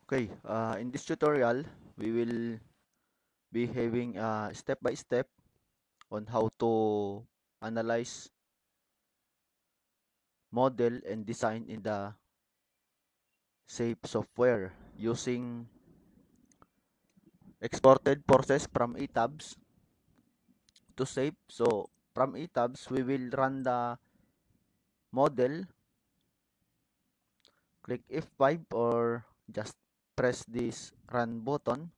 Okay, in this tutorial, we will be having step by step on how to analyze, model, and design in the SAFe software using exported forces from eTabs to SAFe. So, from eTabs, we will run the model, click F5 or just press this run button.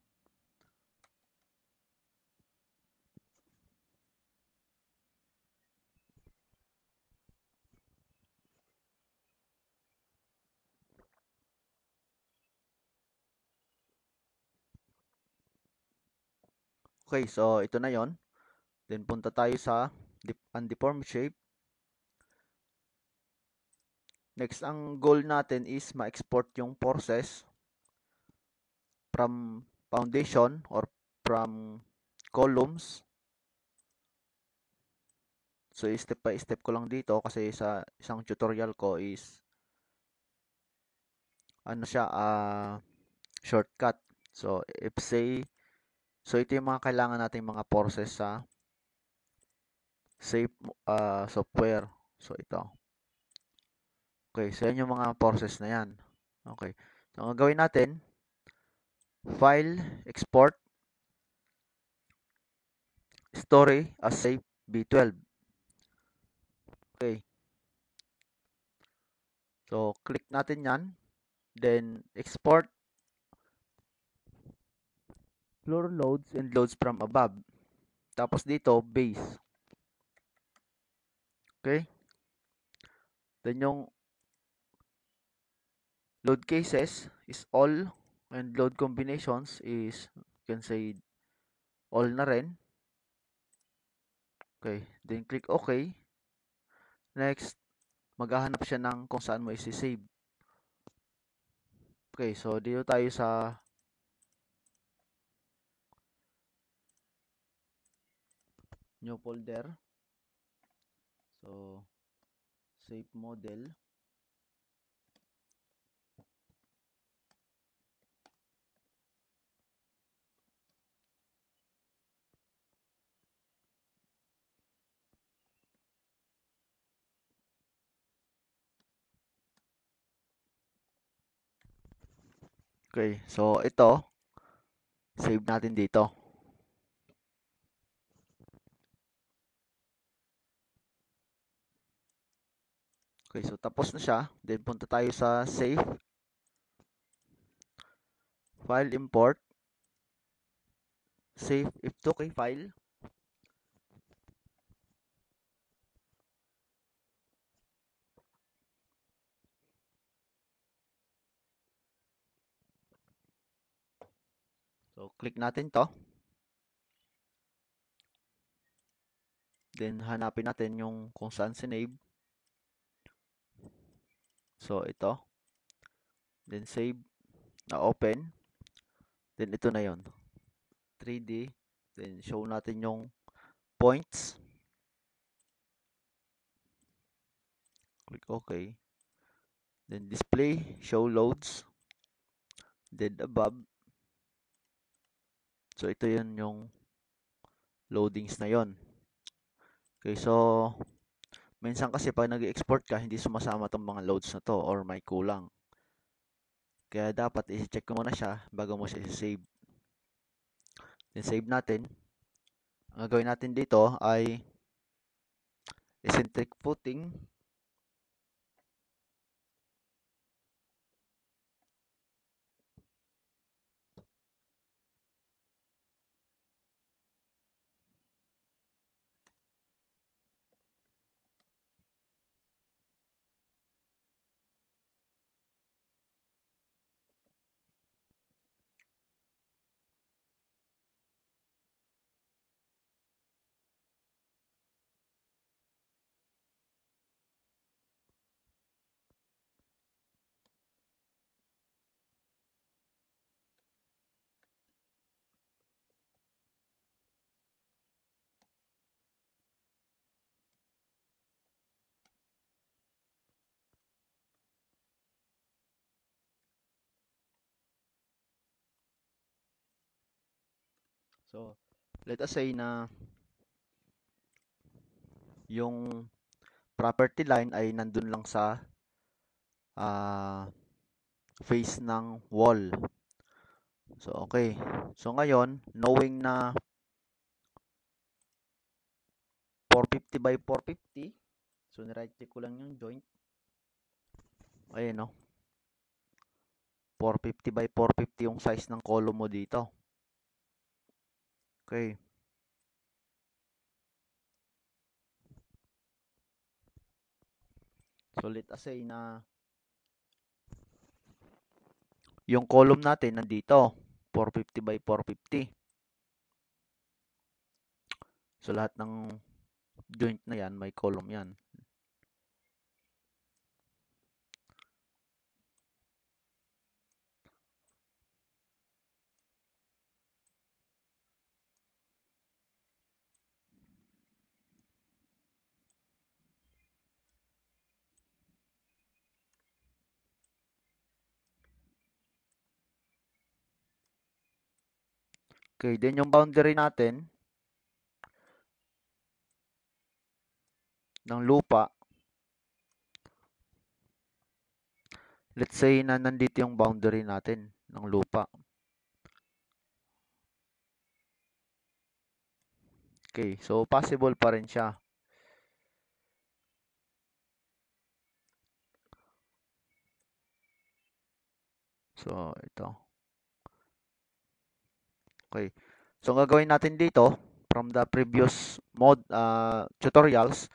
Okay, so ito na yon. Then punta tayo sa undeformed shape. Next, ang goal natin is ma-export yung forces from foundation or from columns. So, step by step ko lang dito kasi sa isang tutorial ko is ano siya, shortcut. So, so ito yung mga kailangan nating mga forces sa SAFe software. So, ito. Okay, so yan yung mga forces na yan. Okay. So, ang gagawin natin, file, export, story as SAFe v12. Okay. So, click natin yan. Then, export floor loads and loads from above. Tapos dito, base. Okay? Then yung load cases is all and load combinations is, you can say, all na rin. Okay. Then, click OK. Next, maghahanap siya ng kung saan mo isi-save. Okay. So, dito tayo sa new folder. So, save model. Okay. So, ito, save natin dito. Okay. So, tapos na siya. Then, punta tayo sa save. File import. Save if2k file. So, click natin to. Then, hanapin natin yung kung saan sinave. So, ito. Then, save. Na-open. Then, ito na yon 3D. Then, show natin yung points. Click OK. Then, display. Show loads. Then, above. So, ito yun yung loadings na yon. Okay, so, minsan kasi pag nag-export ka, hindi sumasama tong mga loads na to or may kulang. Kaya dapat i-check mo muna siya bago mo siya i-save. Then, save natin. Ang gagawin natin dito ay eccentric footing. So, let us say na yung property line ay nandun lang sa face ng wall. So, okay. So, ngayon, knowing na 450 by 450, so, ni-right click ko lang yung joint. Ayan, no? 450 by 450 yung size ng column mo dito. Okay. So, let us say na yung column natin nandito, 450 by 450. So, lahat ng joint na yan, may column yan. Okay, then yung boundary natin ng lupa, let's say na nandito yung boundary natin ng lupa. Okay, so possible pa rin siya. So, ito. Okay. So, ang gagawin natin dito, from the previous tutorials,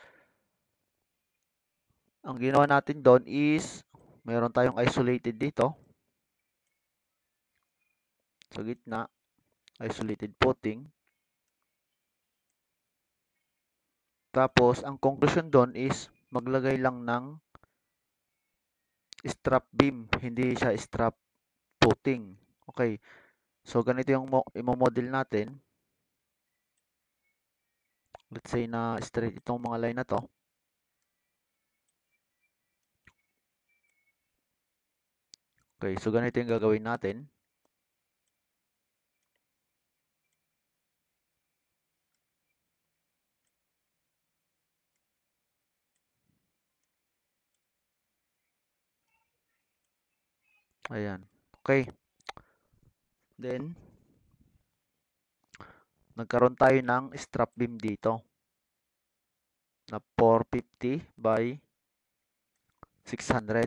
ang ginawa natin doon is, meron tayong isolated dito. Sa gitna, isolated footing. Tapos, ang conclusion doon is, maglagay lang ng strap beam, hindi siya strap footing. Okay. So, ganito yung i-model natin. Let's say na straight itong mga line na to. Okay, so ganito yung gagawin natin. Ayan. Okay. Then, nagkaroon tayo ng strap beam dito na 450 by 600.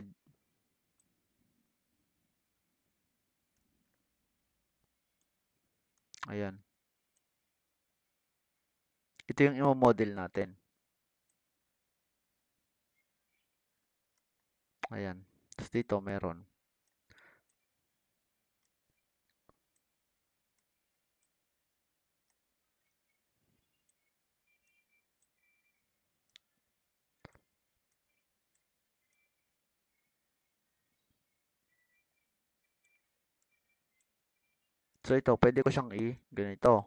Ayan. Ito yung i-model natin. Ayan. Tapos dito meron. So ito, pwede ko siyang ganito.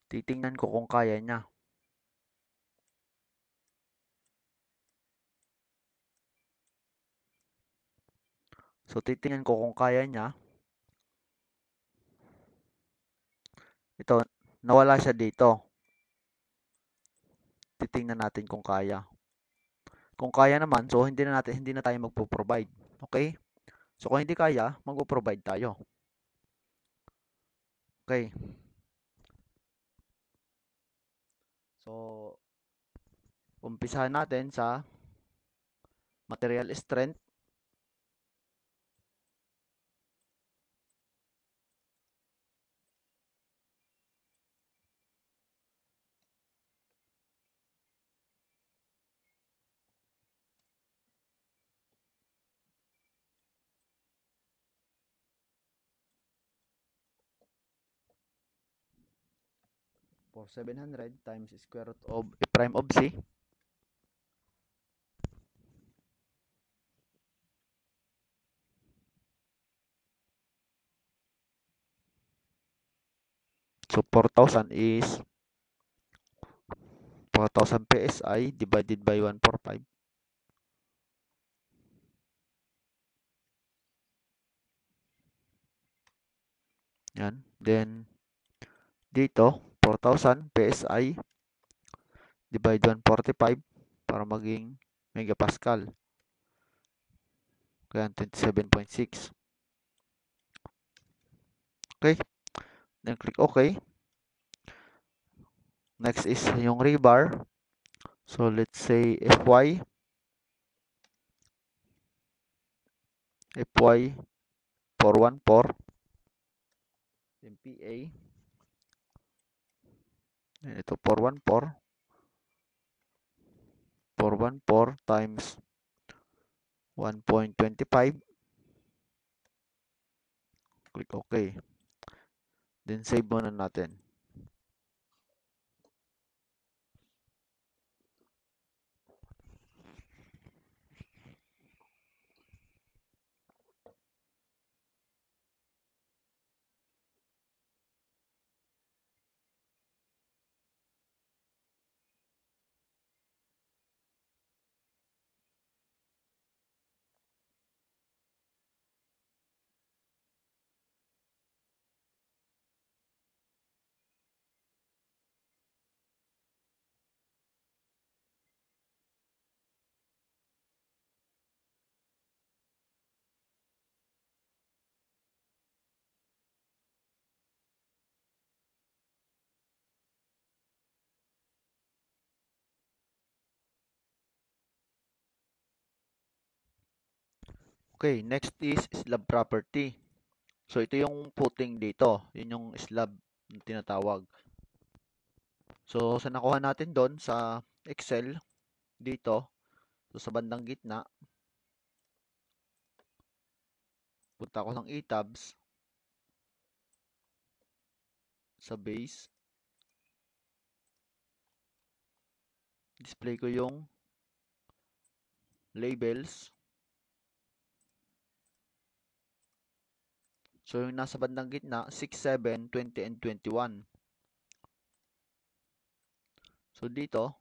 Titingnan ko kung kaya niya. So titingnan ko kung kaya niya. Ito, nawala siya dito. Titingnan natin kung kaya. Kung kaya naman, so hindi na tayo magpo-provide. Okay? So kung hindi kaya, magpo-provide tayo. Okay. So, umpisahan natin sa material strength. For 700 times square root of a prime of c. So 4,000 is 4,000 PSI divided by 145. Yan. Then Dito, 4,000 PSI divide 145 para maging megapascal. Kaya 27.6. Okay, then click OK. Next is yung rebar. So let's say FY 414 MPA. Ito 414 times 1.25. Click OK. Then save muna natin. Okay, next is slab property. So ito yung footing dito. Yun yung slab na tinatawag. So sa nakuha natin doon sa Excel dito, so sa bandang gitna, punta ako ng e-tabs sa base. Display ko yung labels. So yung nasa bandang gitna, 6, 7, 20, and 21. So dito,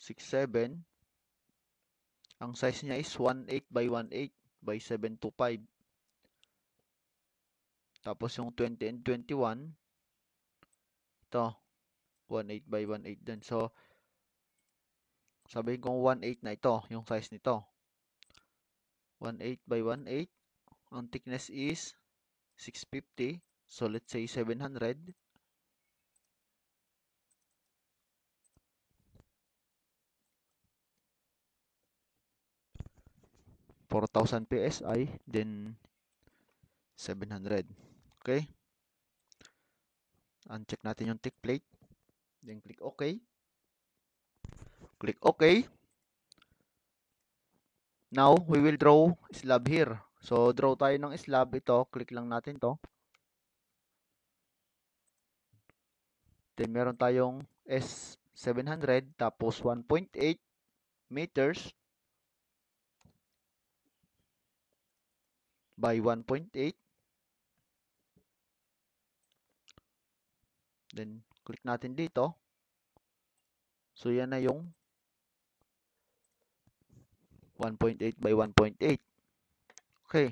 6, 7, ang size niya is 1.8 by 1.8 by 725. Tapos yung 20 and 21, ito, 1.8 by 1.8 din. So, sabihin kong 1.8 na ito, yung size nito. 1.8 by 1.8. Ang thickness is 650. So, let's say 700. 4,000 PSI, then 700. Okay? Uncheck natin yung thick plate. Then click OK. Click OK. Now, we will draw slab here. So, draw tayo ng slab. Ito, click lang natin to. Then, meron tayong S700, tapos 1.8 meters by 1.8. Then, click natin dito. So, yan na yung 1.8 by 1.8. Okay.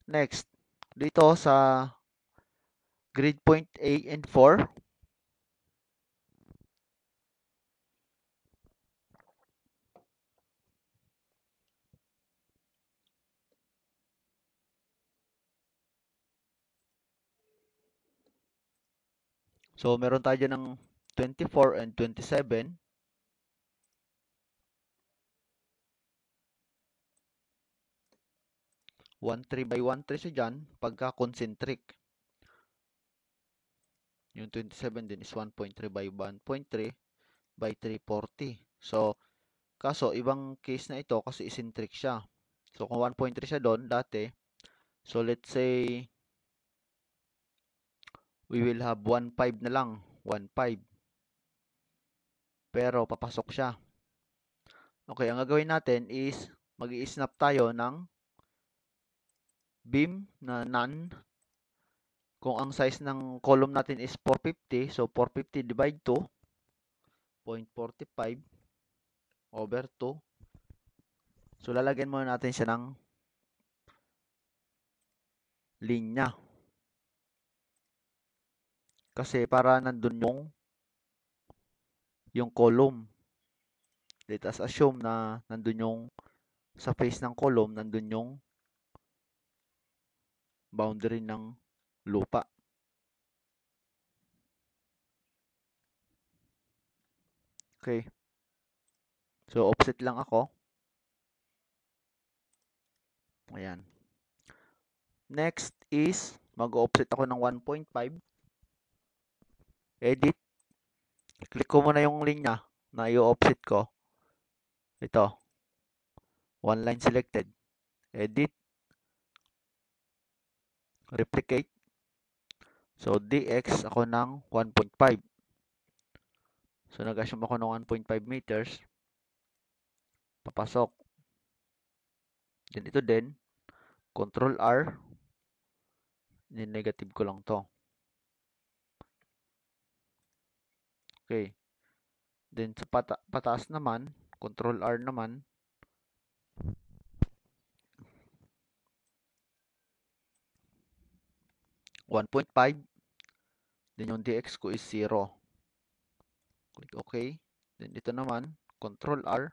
Next, dito sa grid point A and 4, so meron tayo ng 24 and 27. 1.3 by 1.3 siya dyan, pagka concentric. Yung 27 din is 1.3 by 1.3 by 340. So, kaso, ibang case na ito kasi eccentric siya. So, kung 1.3 siya doon, dati, so let's say, we will have 1.5 na lang. 1.5. Pero, papasok siya. Okay, ang gagawin natin is, mag-i-snap tayo ng beam na none. Kung ang size ng column natin is 450, so 450 divide 2, 0.45 over 2. So, lalagyan muna natin siya ng linya. Kasi para nandun yung column. Let us assume na nandun yung sa face ng column, nandun yung boundary ng lupa. Okay. So, offset lang ako. Ayan. Next is, mag-offset ako ng 1.5. Edit. Click ko muna yung linya na i-offset ko. Ito. One line selected. Edit. Replicate. So, dx ako ng 1.5. So, nag-assume ako ng 1.5 meters. Papasok. Then, ito din. Control R. Ni-negative ko lang to. Okay. Then, sa pataas naman, Control R naman. $1.5. Then, yung dx ko is 0. Click OK. Then, ito naman, Control R.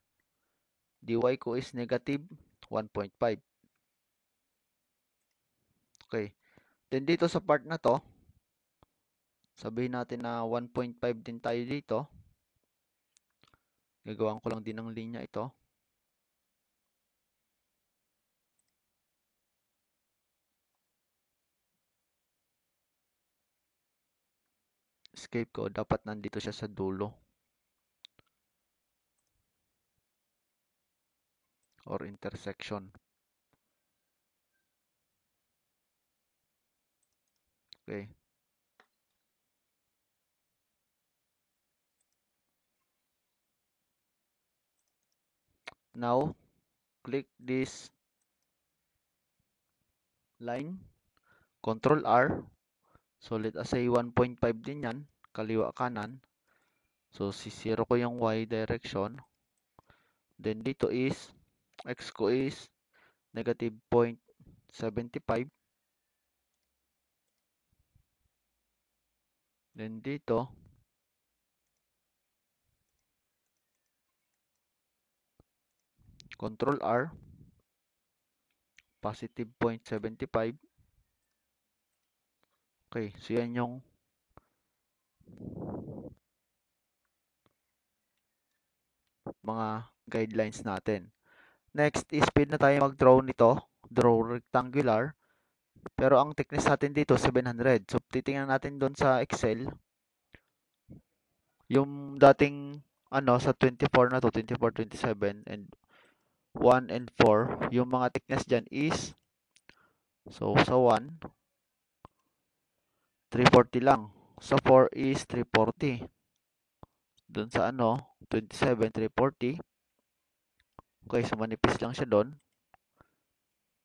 dy ko is negative 1.5. Okay. Then, dito sa part na to, sabihin natin na 1.5 din tayo dito. Gagawin ko lang din ng linya ito. Escape ko, dapat nandito siya sa dulo. Or intersection. Okay. Now, click this line. Control R. So, let us say 1.5 din yan. Kaliwa kanan. So, si-zero ko yung y direction. Then, dito is, x ko is negative 0.75. Then, dito, Control R. Positive 0.75. Okay, so yan yung mga guidelines natin. Next is pwede na tayo mag-draw nito. Draw rectangular. Pero ang thickness natin dito 700. So titingnan natin doon sa Excel. Yung dating sa 24 na to, 24, 27 and 1 and 4, yung mga thickness dyan is so sa 1 340 lang. Sa 4 is 340. Doon sa 27 340. Okay, so manipis lang siya doon.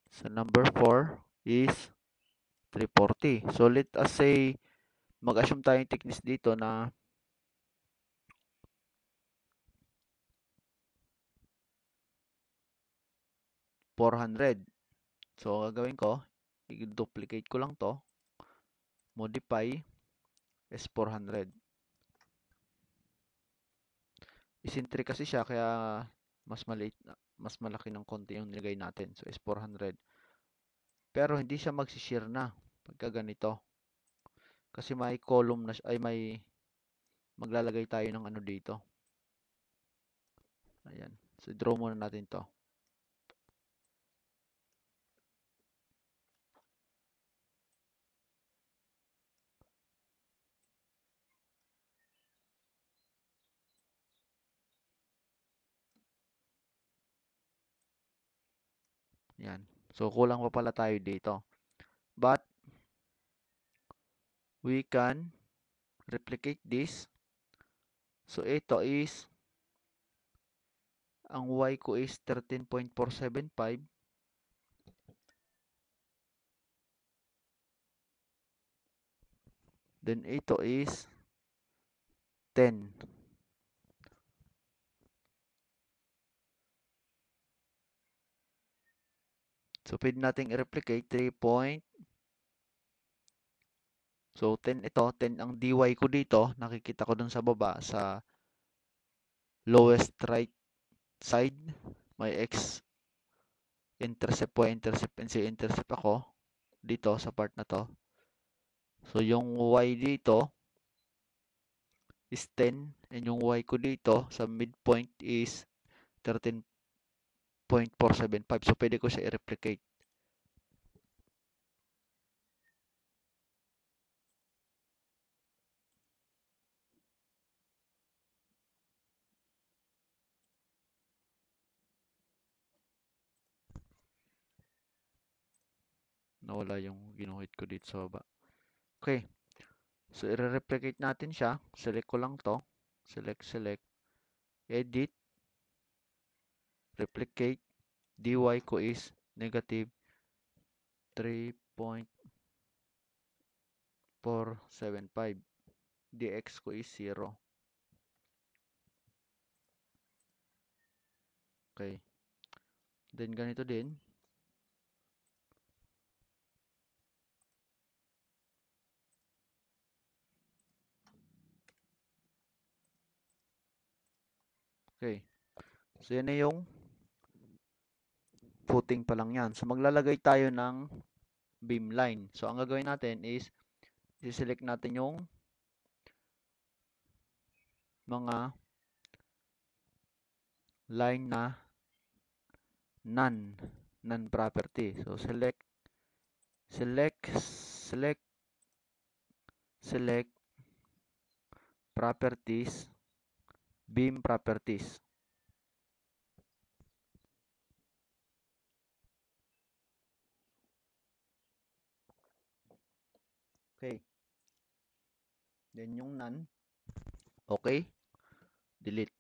Sa number 4 is 340. So let us say mag-assume tayong thickness dito na 400. So gagawin ko, i-duplicate ko lang to. Modify is 400. Eccentric kasi siya kaya mas maliit, mas malaki ng konti yung nilagay natin. So is 400. Pero hindi siya magsishare na pagka ganito. Kasi may column na ay may maglalagay tayo ng dito. Ayan. So draw muna natin to. Ayan. So kulang pa pala tayo dito. But we can replicate this. So ito is ang y ko is 13.475. Then ito is 10. So pwede nating i-replicate 3.475 So 10 ito, 10 ang dy ko dito, nakikita ko dun sa baba sa lowest right side, may x intercept, y intercept, and z intercept ako dito sa part na to. So yung y dito is 10 and yung y ko dito sa midpoint is 13.475. So pwede ko siya i-replicate. Nawala yung ginuhit ko dito sa baba. Okay. So i-replicate natin siya. Select ko lang to. Select. Edit. Replicate. dy ko is negative 3.475. dx ko is 0. Okay. Then ganito din. Okay. So yan na yung footing pa lang yan. So maglalagay tayo ng beam line. So ang gagawin natin is i-select natin yung mga line na non property. So select properties, beam properties. Okay. Then yung none. Okay. Delete.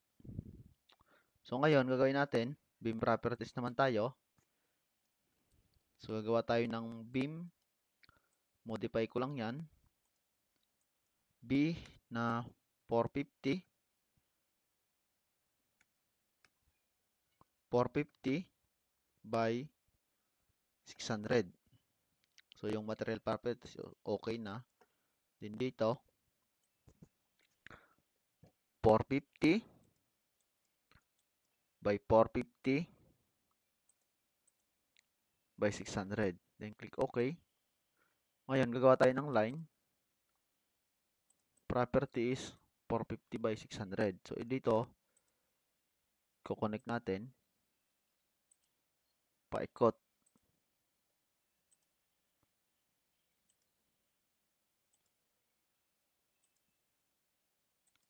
So ngayon, gagawin natin, beam properties naman tayo. So gagawa tayo ng beam. Modify ko lang yan. B na 450. 450 by 600. So yung material properties okay na. Then dito 450 by 450 by 600. Then click OK. Ngayon gagawa tayo ng line. Property is 450 by 600. So dito ko-connect natin. Paikot.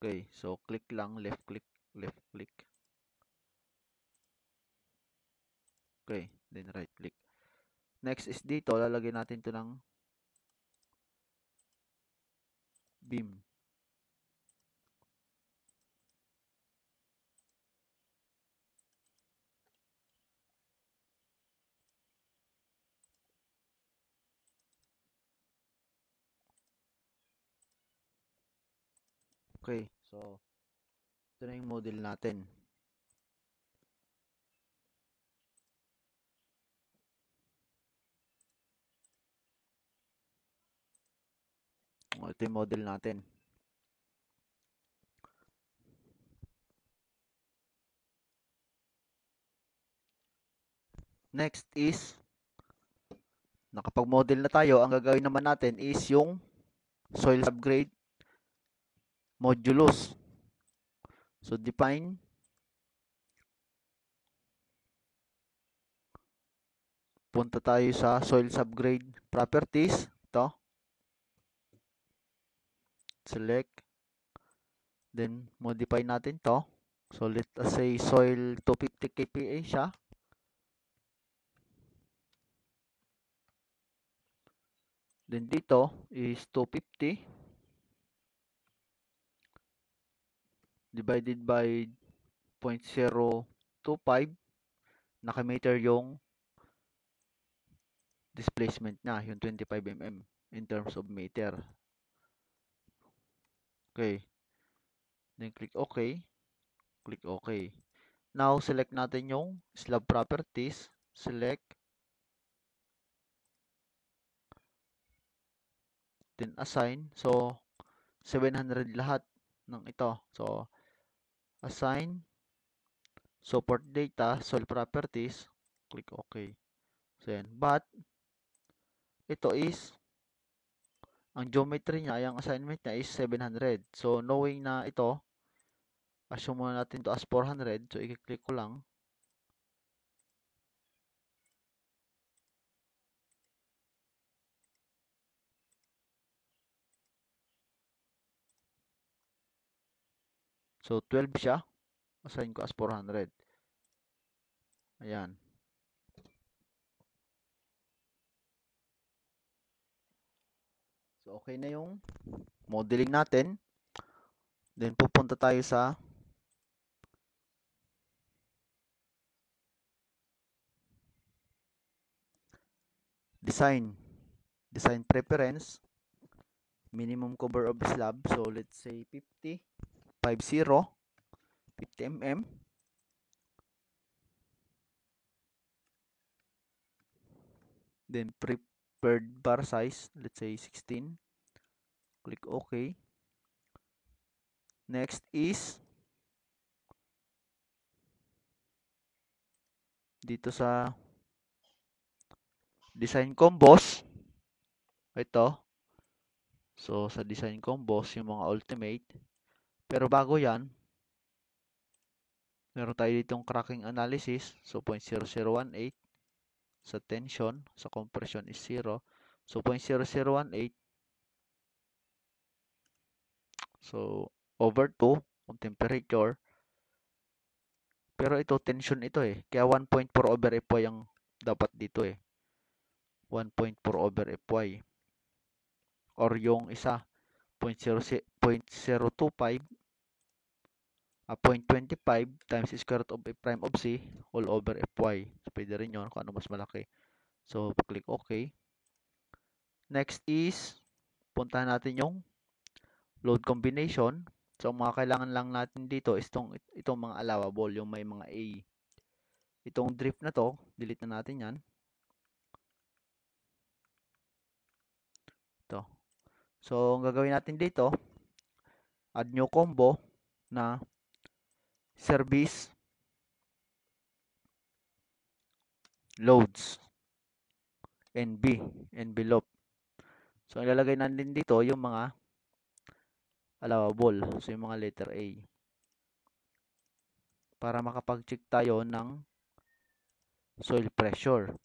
Okay, so click lang, left click. Okay, then right click. Next is dito, lalagyan natin to ng beam. Okay, so ito na yung model natin. Ito yung model natin. Next is, nakapag-model na tayo, ang gagawin naman natin is yung soil subgrade modulus. So define punta tayo sa soil subgrade properties. Ito. Select. Then modify natin to. So let us say soil 250 kPa siya. Then dito is 250 divided by 0.025. Nakameter yung displacement niya, yung 25 mm in terms of meter. Okay. Then click OK. Click OK. Now, select natin yung slab properties. Select. then assign. So, 700 lahat ng ito. So, assign, support data, soil properties, click OK. So, yan. But, ito is, ang geometry niya, yung assignment niya is 700. So, knowing na ito, assume muna natin to as 400. So, i-click ko lang. So, 12 siya. Assign ko as 400. Ayan. So, okay na yung modeling natin. Then, pupunta tayo sa design. Design preference. Minimum cover of slab. So, let's say 50. 50. 50 mm. Then, preferred bar size. Let's say 16. Click OK. Next is dito sa design combos. Ito. So, sa design combos, yung mga ultimate. Pero bago yan, meron tayo ditong cracking analysis. So, 0.0018. Sa tension, sa compression is 0. So, 0.0018. So, over 2 kung temperature. Pero ito, tension ito eh. Kaya 1.4 over Fy ang dapat dito eh. 1.4 over Fy. Or yung isa, 0.025 0.25 times square root of F prime of C all over Fy. So, pwede rin yun kung ano mas malaki. So, click OK. Next is, puntahan natin yung load combination. So, ang mga kailangan lang natin dito is itong mga allowable, yung may mga A. Itong drift na to, delete na natin yan. Ito. So, ang gagawin natin dito, add new combo na service loads NB, envelope. So, ilalagay natin dito yung mga allowable. So, yung mga letter A. Para makapag-check tayo ng soil pressure.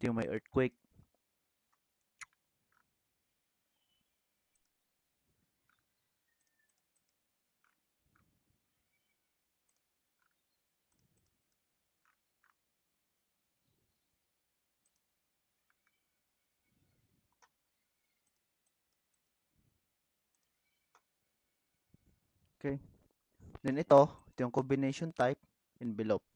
Ito yung may earthquake. Okay. Then ito yung combination type, envelope.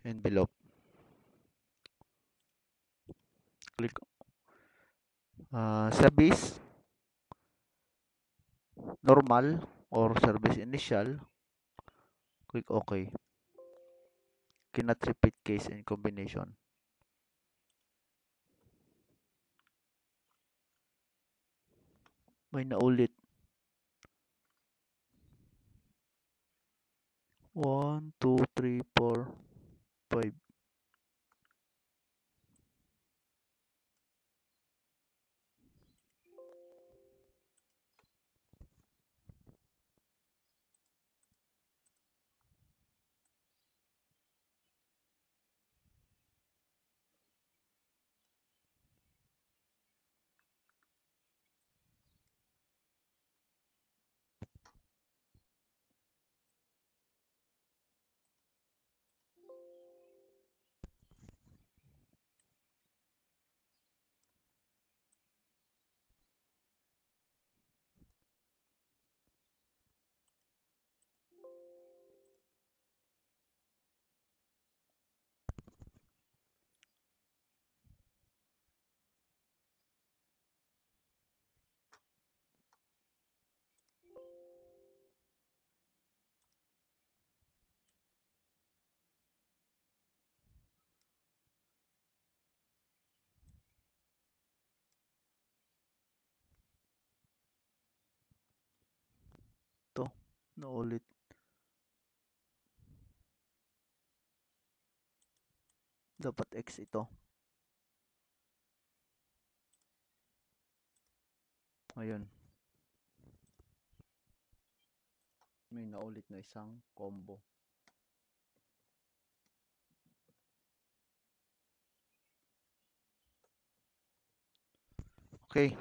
Envelope. Click service normal or service initial. Click OK. Cannot repeat case and combination. May naulit. 1, 2, 3, 4, 5. Naulit. Dapat X ito. Ayun. May naulit na isang combo. Okay.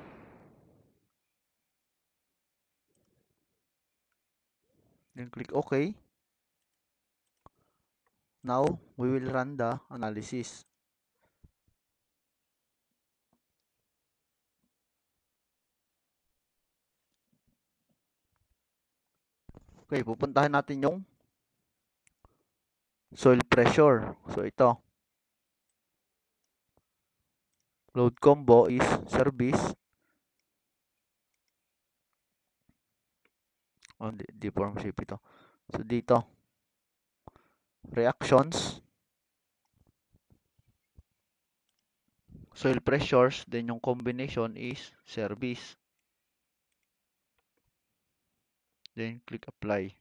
Then click OK. Now, we will run the analysis. Okay, pupuntahan natin yung soil pressure. So, ito. Load combo is service. Oh, deform shape ito. So, dito. Reactions. Soil pressures. Then, yung combination is service. Then, click apply.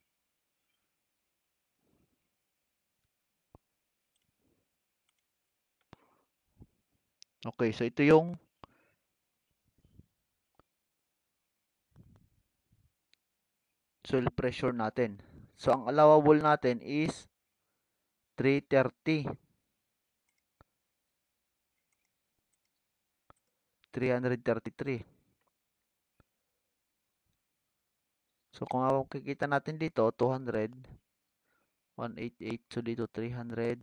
Okay, so ito yung soil pressure natin. So, ang allowable natin is 330. 333. So, kung kikita natin dito, 200, 188. So, dito, 339,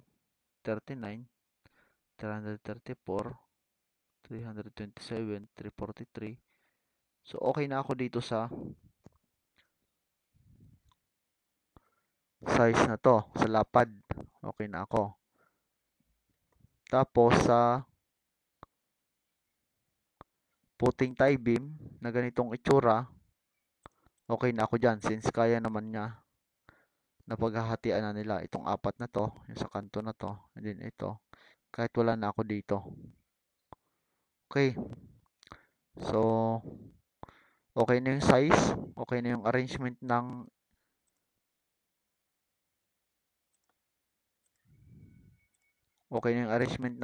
334, 327, 343. So, okay na ako dito sa size na to, sa lapad. Okay na ako. Tapos, sa puting tie beam na ganitong itsura, okay na ako dyan since kaya naman niya na paghahatian na nila itong apat na to, yung sa kanto na to, and then ito, kahit wala na ako dito. Okay. So, okay na yung size, okay na yung arrangement ng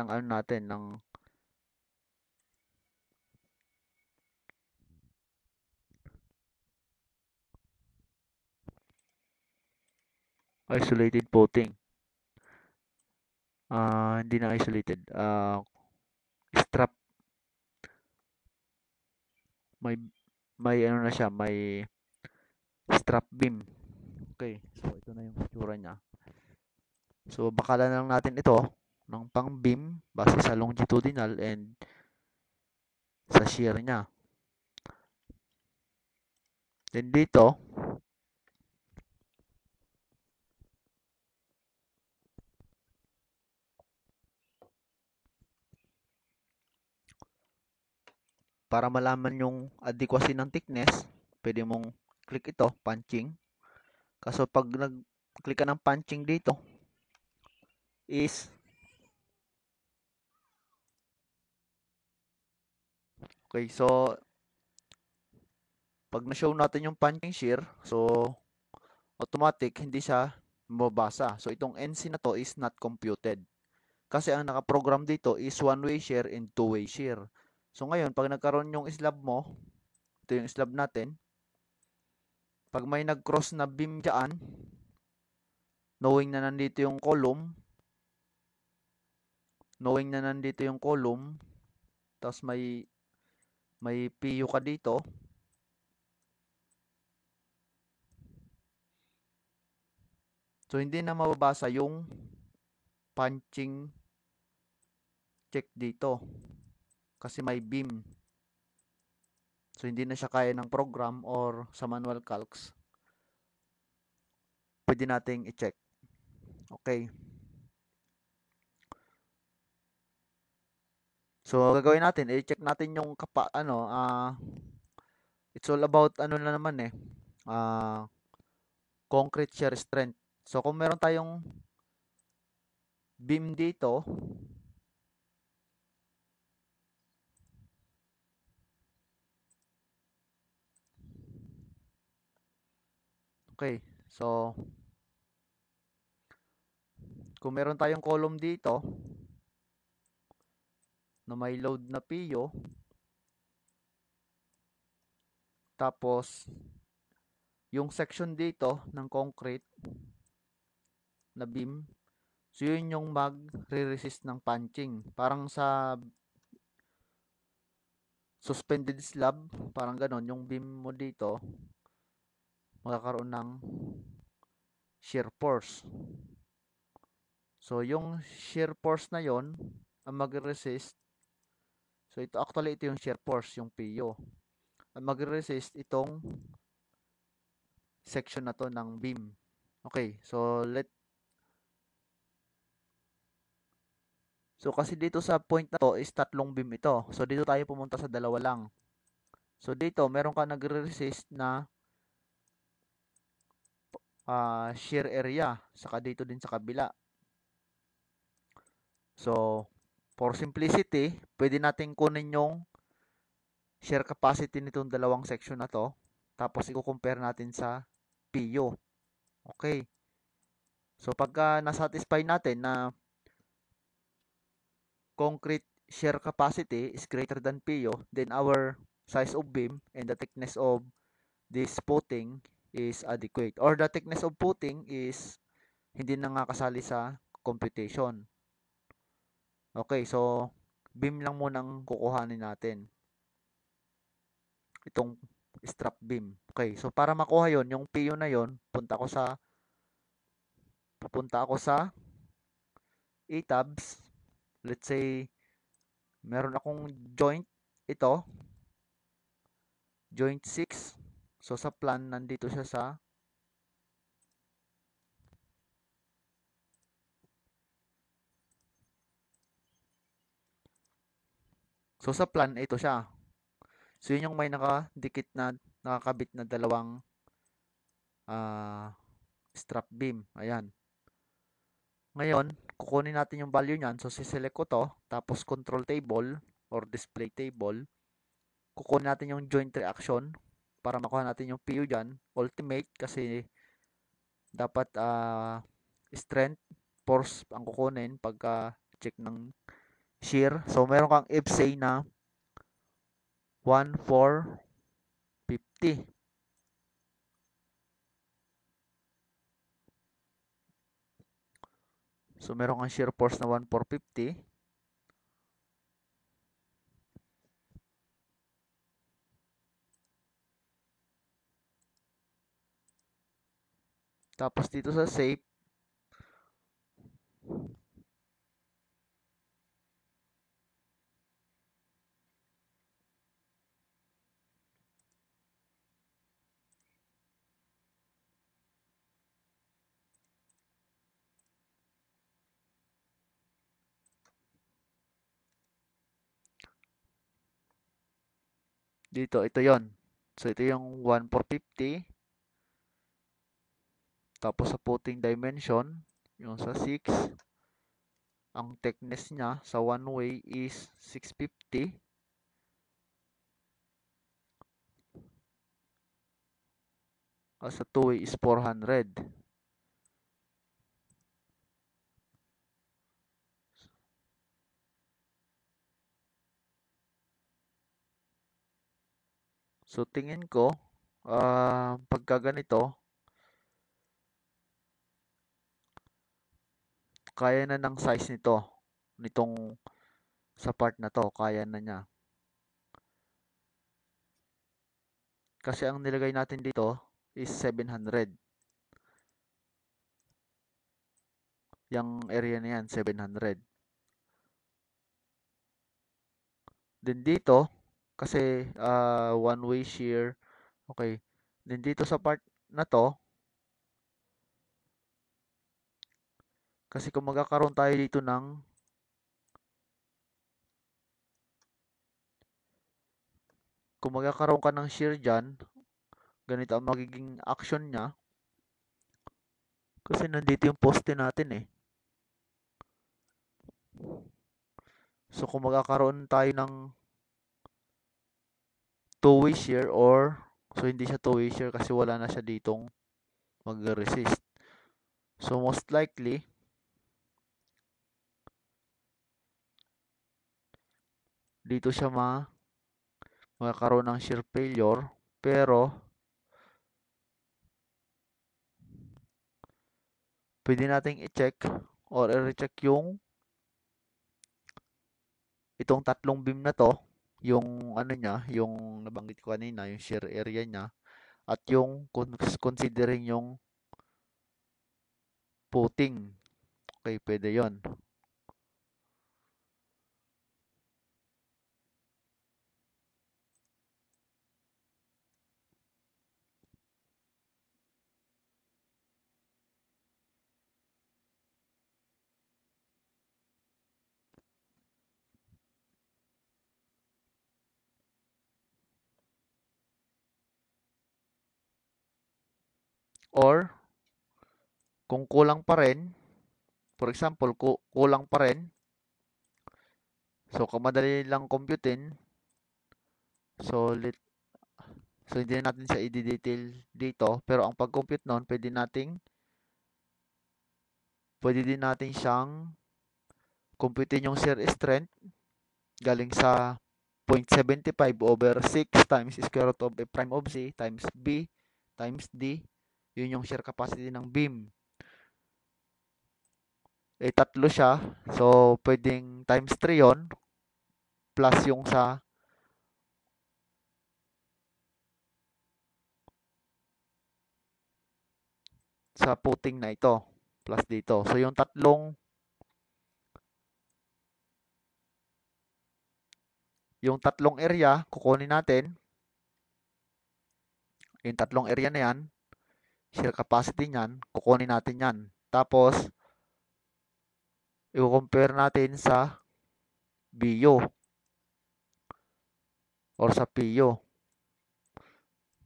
ano natin ng isolated footing. Hindi na isolated. Strap. May ano na siya, may strap beam. Okay, so ito na yung itsura niya. So bakalan lang natin ito ng pang beam base sa longitudinal and sa shear niya. Then dito, para malaman yung adequacy ng thickness, pwede mong click ito, punching. Kaso pag nag-click ka ng punching dito, is okay, so pag na-show natin yung punching shear, so automatic hindi siya mababasa. So itong NC na to is not computed. Kasi ang nakaprogram dito is one-way shear and two-way shear. So ngayon, pag nagkaroon yung slab mo, ito yung slab natin, pag may nag-cross na beam dyan, knowing na nandito yung column, tapos may PU ka dito, so hindi na mababasa yung punching check dito kasi may beam. So hindi na siya kaya ng program or sa manual calcs. Pwede nating i-check. Okay. So gagawin natin, i-check natin yung it's all about ano na naman concrete shear strength. So kung meron tayong beam dito, Okay, so kung meron tayong column dito na may load na PO, tapos yung section dito ng concrete na beam, so yun yung mag-resist ng punching. Parang sa suspended slab, parang ganon, yung beam mo dito, magkakaroon ng shear force. So, yung shear force na yon ang mag-resist. So, ito yung shear force, yung PU. Ang mag-resist itong section na to ng beam. Okay, so kasi dito sa point na to is tatlong beam ito. So, dito tayo pumunta sa dalawa lang. So, dito, meron ka nagre-resist na shear area. Saka dito din sa kabila. So, for simplicity, pwede natin kunin yung shear capacity nitong dalawang section na to. Tapos, i-compare natin sa PU. Okay. So, pagka nasatisfy natin na concrete shear capacity is greater than PU, then our size of beam and the thickness of this footing is adequate. Or the thickness of footing is hindi na nga kasali sa computation. Okay, so beam lang munang kukuhanin natin. Itong strap beam. Okay, so para makuha yon, yung PU na yon, pupunta ako sa ETABS. Let's say, meron akong joint ito, joint 6. So sa plan, nandito siya sa ito siya. So yun yung may nakakabit na dalawang strap beam. Ayan. Ngayon, kukunin natin yung value niyan. So siselect ko to, tapos control table or display table. Kukunin natin yung joint reaction para makuha natin yung PU dyan. Ultimate kasi dapat strength, force ang kukunin pagka check ng shear. So meron kang FSA na 1,450. So meron kang shear force na 1,450. Tapos dito sa save, dito, ito yon. So ito yung 1,450. Tapos sa footing dimension, yung sa 6, ang thickness niya sa one way is 650. Sa two way is 400. So tingin ko, pagka ganito, kaya na ng size nitong sa part na to, kaya na niya. Kasi ang nilagay natin dito is 700. Yung area na yan, 700. Then dito, kasi one way shear, okay. Then dito sa part na to, kasi kung magkakaroon tayo dito kung magkakaroon ka ng shear dyan, ganito ang magiging action niya. Kasi nandito yung poste natin eh. So kung magkakaroon tayo ng two-way shear so hindi siya two-way shear kasi wala na siya ditong mag-resist. So most likely, dito siya magkakaroon ng shear failure, pero pwede nating i-check or i-recheck itong tatlong beam na to, yung ano niya, yung nabanggit ko kanina, yung shear area niya, at yung considering yung footing. Okay, pwede yon. Or, kung kulang pa rin, for example, kulang pa rin, so kamadali lang computein, so so hindi na natin siya i-detail dito, pero ang pag-compute nun, pwede din natin siyang computein yung shear strength galing sa 0.75 over 6 times square root of a prime of c times b times d. Yun yung shear capacity ng beam. Tatlo siya. So, pwedeng times 3 yon plus yung sa footing na ito. Plus dito. So, yung tatlong area, kukunin natin. Yung tatlong area na yan, shear capacity niyan, kukunin natin yan. Tapos, i-compare natin sa BU or sa PU.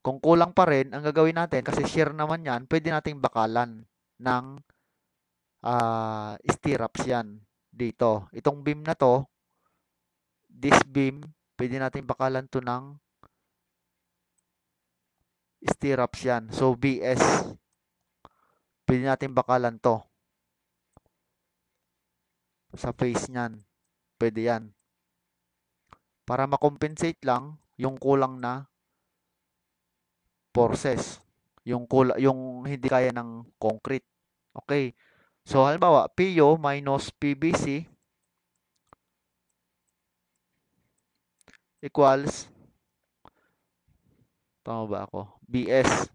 Kung kulang pa rin, ang gagawin natin, kasi shear naman yan, pwede nating bakalan ng stirrups yan dito. Itong beam na to, this beam, pwede nating bakalan to ng stirrups yan. So, BS, pwede nating bakalan to sa face niyan. Pwede yan. Para makompensate lang yung kulang na forces. Yung hindi kaya ng concrete. Okay. So, halimbawa, PU minus PBC equals, tama ba ako? BS.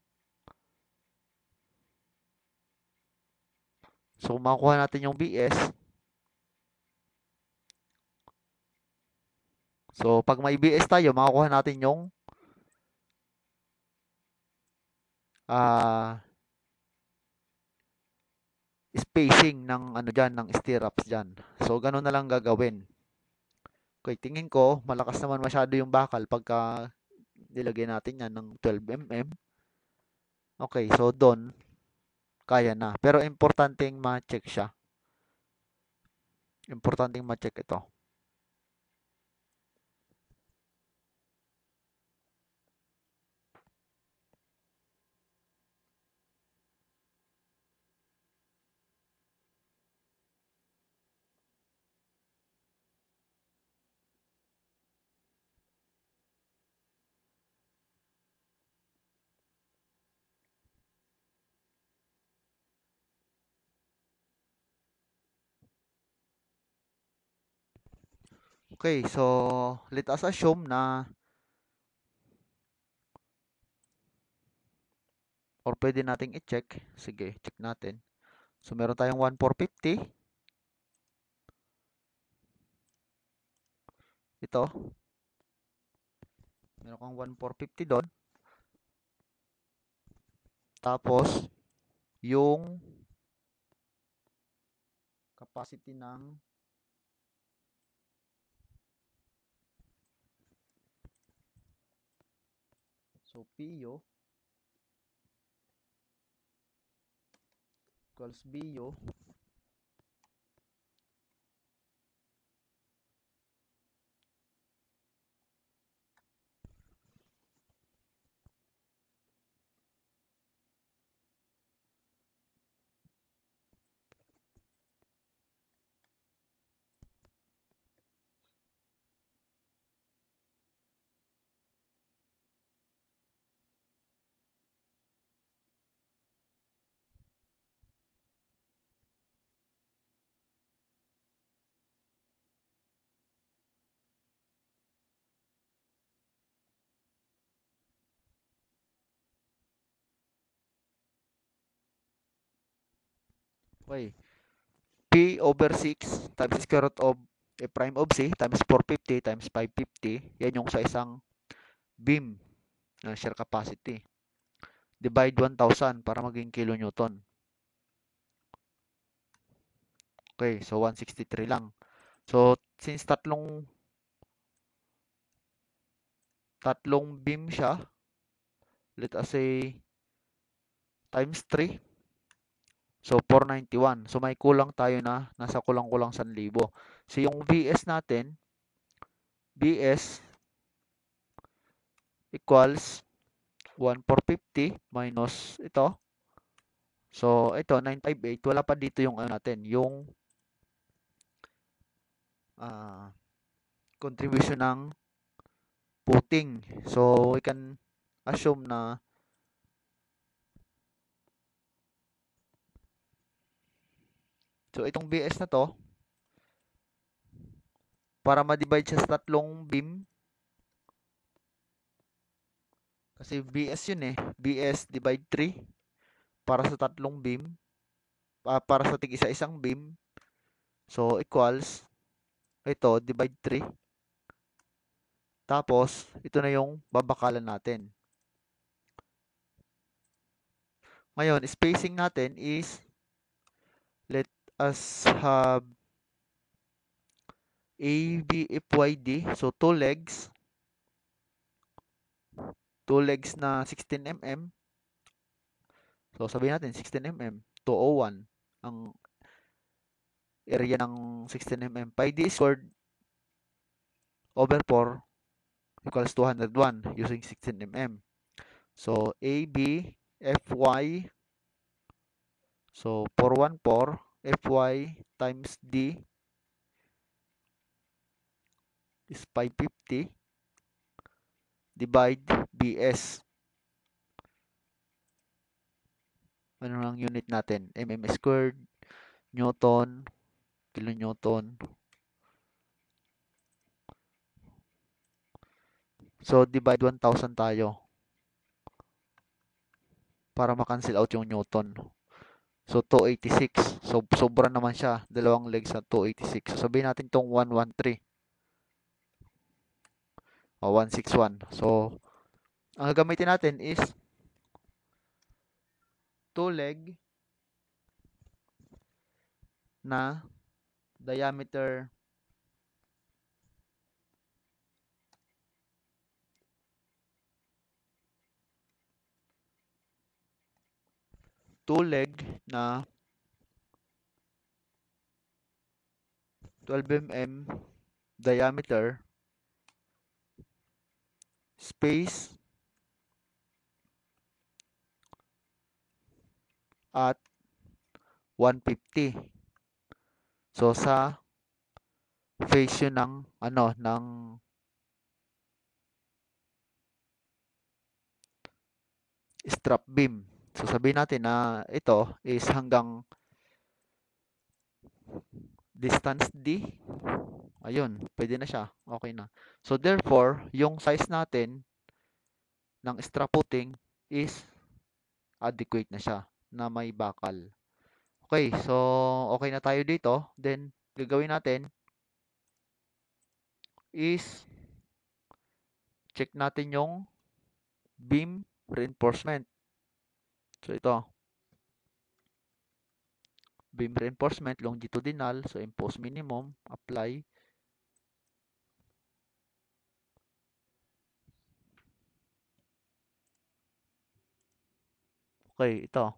So, makuha natin yung BS. So, pag may BS tayo, makukuha natin yung spacing ng ano diyan, ng stirrups diyan. So, ganun na lang gagawin. Okay, tingin ko, malakas naman masyado yung bakal pagka nilagay natin yan ng 12 mm. Okay, so doon, kaya na. Pero importanteng ma-check siya. Importanteng ma-check ito. Okay, so let us assume na, or pwede nating i-check. Sige, check natin. So, meron tayong 1,450. Ito. Meron kang 1,450 doon. Tapos, yung capacity ng PU equals BU Okay. P over 6 times square root of A prime of C times 450 times 550. Yan yung sa isang beam na shear capacity. Divide 1,000 para maging kilonewton. Okay, so 163 lang. So, since tatlong beam siya, let us say times 3. So, 491. So, may kulang tayo na nasa kulang-kulang 1,000. So, yung VS natin, VS equals 1,450 minus ito. So, ito, 958. Wala pa dito yung ano natin, yung contribution ng footing. So, we can assume na so, itong BS na to, para ma-divide siya sa tatlong beam, kasi BS yun eh, BS divide 3 para sa tatlong beam, para sa tig-isa-isang beam. So, equals, ito, divide 3. Tapos, ito na yung babakalan natin. Ngayon, spacing natin is, let us have ABFYD. So, two legs na 16 mm. So, sabihin natin 16 mm, 201 ang area ng 16 mm. Pi d squared over 4 equals 201 using 16 mm. So, AB, FY, so 414, FY times D is 550 divide BS. Ano ang unit natin? mm squared, Newton, kilonewton. So, divide 1,000 tayo para makancel out yung Newton. So, 286. So, sobra naman siya. Dalawang legs na 286. So, sabihin natin itong 113 o 161. So, ang gagamitin natin is 2 leg na diameter 2 leg na 12 mm diameter, space at 150. So, sa face yun ng ng strap beam. So, sabihin natin na ito is hanggang distance D. Ayun, pwede na siya. Okay na. So, therefore, yung size natin ng strap footing is adequate na siya na may bakal. Okay, so okay na tayo dito. Then, gagawin natin is check natin yung beam reinforcement. So, ito. Beam reinforcement, longitudinal. So, impose minimum, apply. Okay, ito.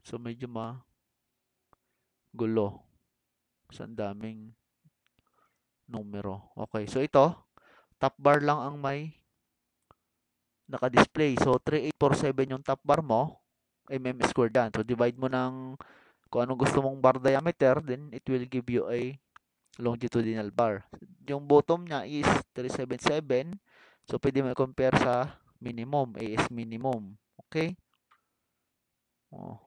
So, medyo magulo. So, ang daming numero. Okay, so ito. Top bar lang ang may naka-display. So, 3847 yung top bar mo. Mm squared yan. So, divide mo ng kung anong gusto mong bar diameter, then it will give you a longitudinal bar. Yung bottom niya is 377. So, pwede mo i-compare sa minimum. AS minimum. Okay? Oh.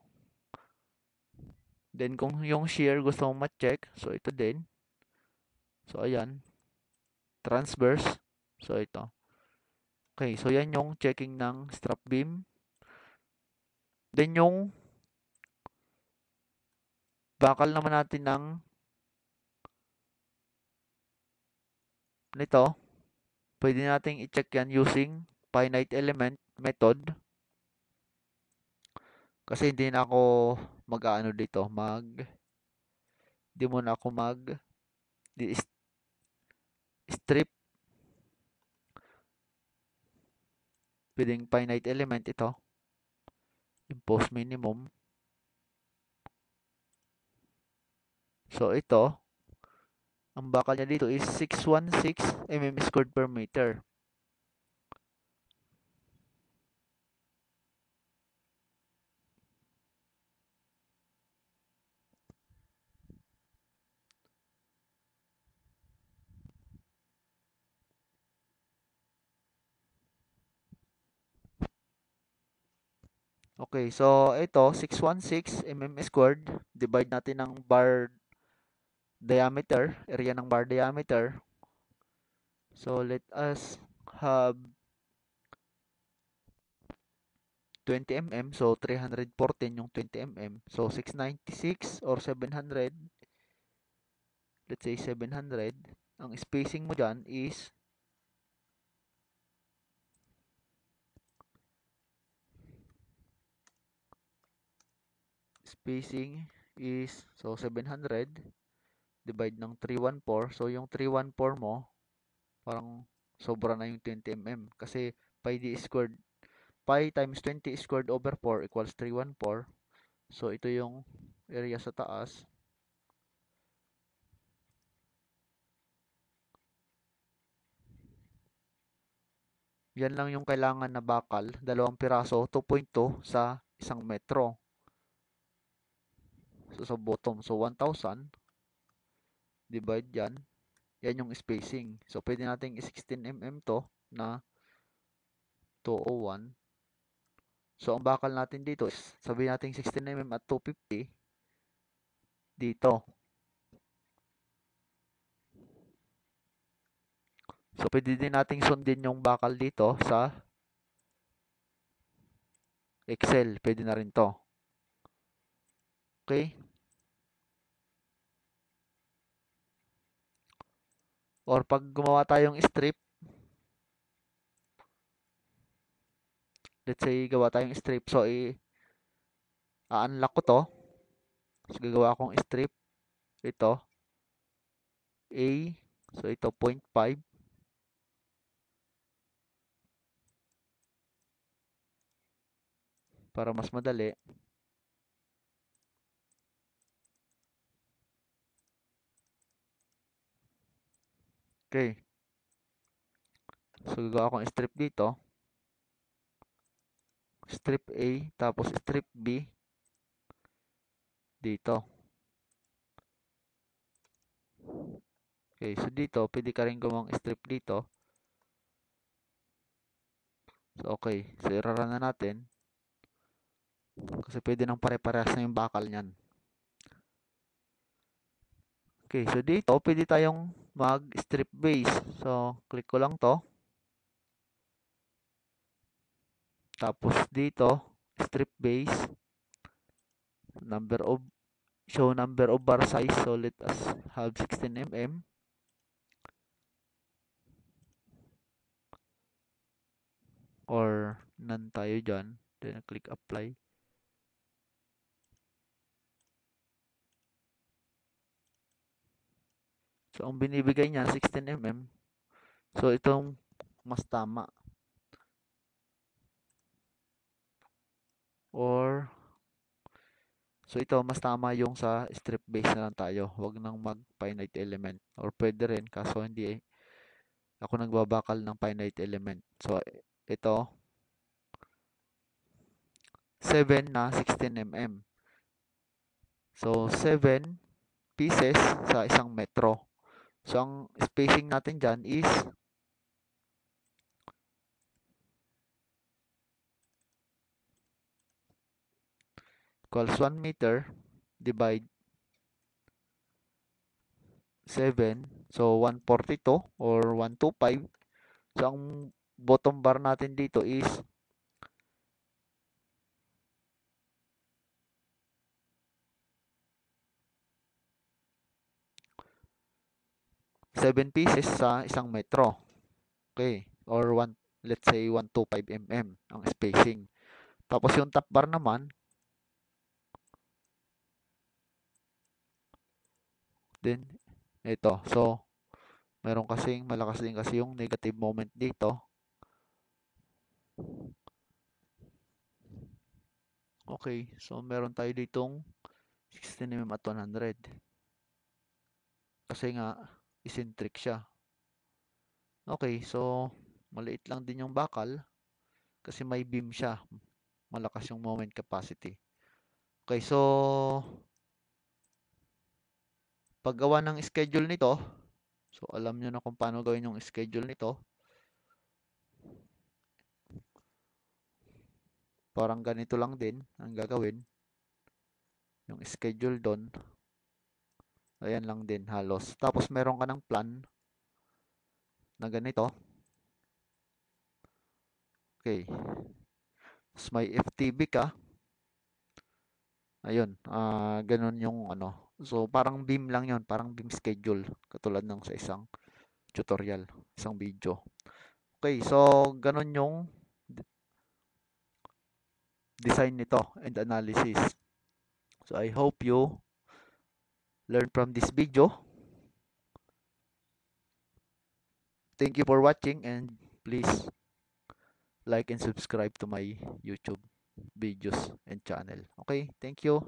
Then, kung yung shear gusto mong ma-check, so ito din. So, ayan. Transverse. So, ito. Okay, so yan yung checking ng strap beam. Then, yung bakal naman natin ng nito, pwede nating i-check yan using finite element method. Kasi hindi na ako mag-aano dito, di muna ako strip. Pwedeng finite element ito, impose minimum. So ito, ang bakal niya dito is 616 mm squared per meter. Okay, so ito 616 mm squared, divide natin ng bar diameter, area ng bar diameter. So let us have 20 mm, so 314 yung 20 mm. So 696 or 700, let's say 700. Ang spacing mo dyan is so 700 divide ng 314. So yung 314 mo, parang sobra na yung 20 mm kasi pi times 20 squared over 4 equals 314. So ito yung area sa taas. Yan lang yung kailangan na bakal, 2 piraso, 2.2 sa 1 metro. So sa bottom, so 1,000 divide yan yung spacing. So pwede nating 16 mm to na 201. So ang bakal natin dito is sabihin natin 16 mm at 250 dito. So pwede din nating sundin yung bakal dito sa Excel. Pwede na rin to. Okay? Or pag gumawa tayong strip, let's say gawa tayong strip, so i-unlock ko to. So gagawa akong strip. Ito A, so ito 0.5 para mas madali. Okay. So gagawa akong strip dito. Strip A, tapos strip B dito. Okay, so dito, pwede ka rin gawang strip dito. So okay, so irarun na natin. Kasi pwede nang pare-parehas na yung bakal niyan. Okay, so dito, pwede tayong mag-strip base. So, click ko lang to. Tapos dito, strip base. Show number of bar size. So, let us have 16 mm. Or none tayo dyan. Then, click apply. So, ang binibigay niya, 16 mm. So, itong mas tama. So, ito, mas tama yung sa strip base na lang tayo. Huwag nang mag-finite element. Or pwede rin, kaso hindi ako nagbabakal ng finite element. So, ito, 7 na 16 mm. So, 7 pieces sa 1 metro. So, ang spacing natin dyan is equals 1 meter divide 7. So, 142 or 125. So, ang bottom bar natin dito is 7 pieces sa isang metro. Okay, or let's say 125 mm ang spacing. Tapos yung top bar naman, then ito. So, meron kasing malakas din kasi yung negative moment dito. Okay, so meron tayo ditong 16 mm at 100. Kasi nga, eccentric siya. Okay, so maliit lang din yung bakal kasi may beam siya. Malakas yung moment capacity. Okay, so paggawa ng schedule nito, so alam nyo na kung paano gawin yung schedule nito. Parang ganito lang din ang gagawin. Yung schedule doon. Ayan lang din halos. Tapos meron ka ng plan na ganito. Okay. Tapos may FTB ka. Ayun. Ganun yung ano. So parang beam lang yon, parang beam schedule. Katulad ng sa isang tutorial, isang video. Okay, so ganun yung design nito and analysis. So I hope you learn from this video. Thank you for watching and please like and subscribe to my YouTube videos and channel. Okay, thank you.